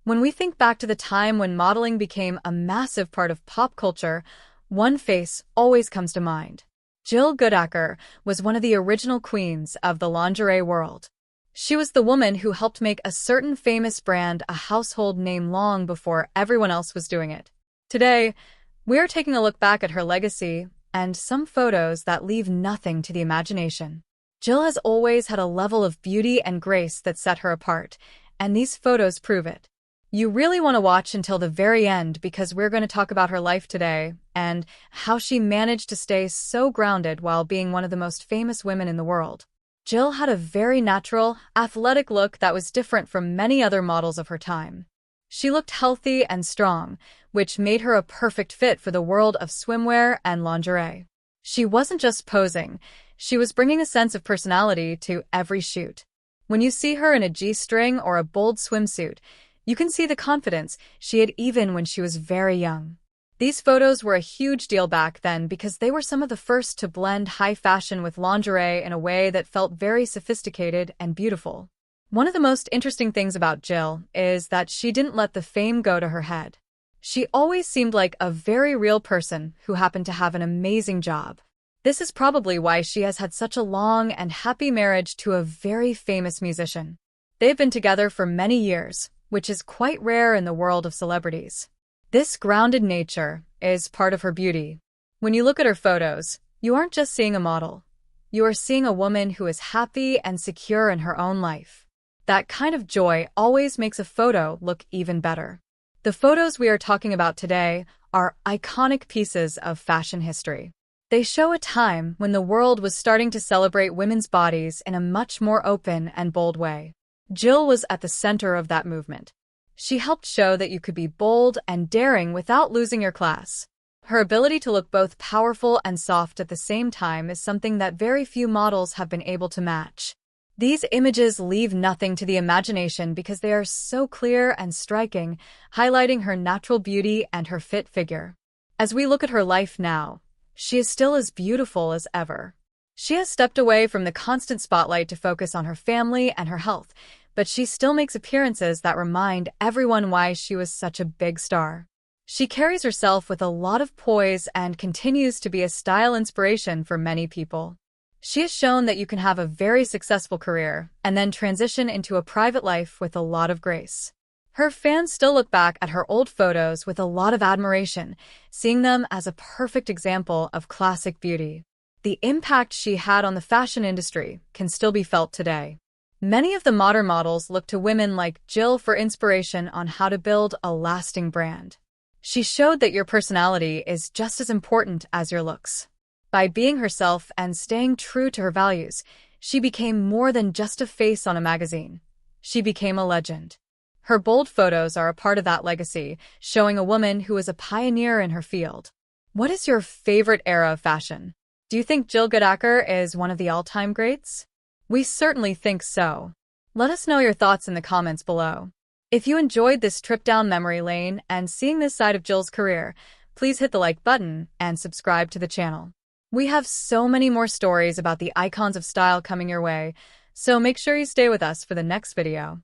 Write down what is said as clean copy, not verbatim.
When we think back to the time when modeling became a massive part of pop culture, one face always comes to mind. Jill Goodacre was one of the original queens of the lingerie world. She was the woman who helped make a certain famous brand a household name long before everyone else was doing it. Today, we're taking a look back at her legacy and some photos that leave nothing to the imagination. Jill has always had a level of beauty and grace that set her apart, and these photos prove it. You really want to watch until the very end because we're going to talk about her life today and how she managed to stay so grounded while being one of the most famous women in the world. Jill had a very natural, athletic look that was different from many other models of her time. She looked healthy and strong, which made her a perfect fit for the world of swimwear and lingerie. She wasn't just posing, she was bringing a sense of personality to every shoot. When you see her in a G-string or a bold swimsuit, you can see the confidence she had even when she was very young. These photos were a huge deal back then because they were some of the first to blend high fashion with lingerie in a way that felt very sophisticated and beautiful. One of the most interesting things about Jill is that she didn't let the fame go to her head. She always seemed like a very real person who happened to have an amazing job. This is probably why she has had such a long and happy marriage to a very famous musician. They've been together for many years, which is quite rare in the world of celebrities. This grounded nature is part of her beauty. When you look at her photos, you aren't just seeing a model. You are seeing a woman who is happy and secure in her own life. That kind of joy always makes a photo look even better. The photos we are talking about today are iconic pieces of fashion history. They show a time when the world was starting to celebrate women's bodies in a much more open and bold way. Jill was at the center of that movement. She helped show that you could be bold and daring without losing your class. Her ability to look both powerful and soft at the same time is something that very few models have been able to match. These images leave nothing to the imagination because they are so clear and striking, highlighting her natural beauty and her fit figure. As we look at her life now, she is still as beautiful as ever. She has stepped away from the constant spotlight to focus on her family and her health, but she still makes appearances that remind everyone why she was such a big star. She carries herself with a lot of poise and continues to be a style inspiration for many people. She has shown that you can have a very successful career and then transition into a private life with a lot of grace. Her fans still look back at her old photos with a lot of admiration, seeing them as a perfect example of classic beauty. The impact she had on the fashion industry can still be felt today. Many of the modern models look to women like Jill for inspiration on how to build a lasting brand. She showed that your personality is just as important as your looks. By being herself and staying true to her values, she became more than just a face on a magazine. She became a legend. Her bold photos are a part of that legacy, showing a woman who is a pioneer in her field. What is your favorite era of fashion? Do you think Jill Goodacre is one of the all-time greats? We certainly think so. Let us know your thoughts in the comments below. If you enjoyed this trip down memory lane and seeing this side of Jill's career, please hit the like button and subscribe to the channel. We have so many more stories about the icons of style coming your way, so make sure you stay with us for the next video.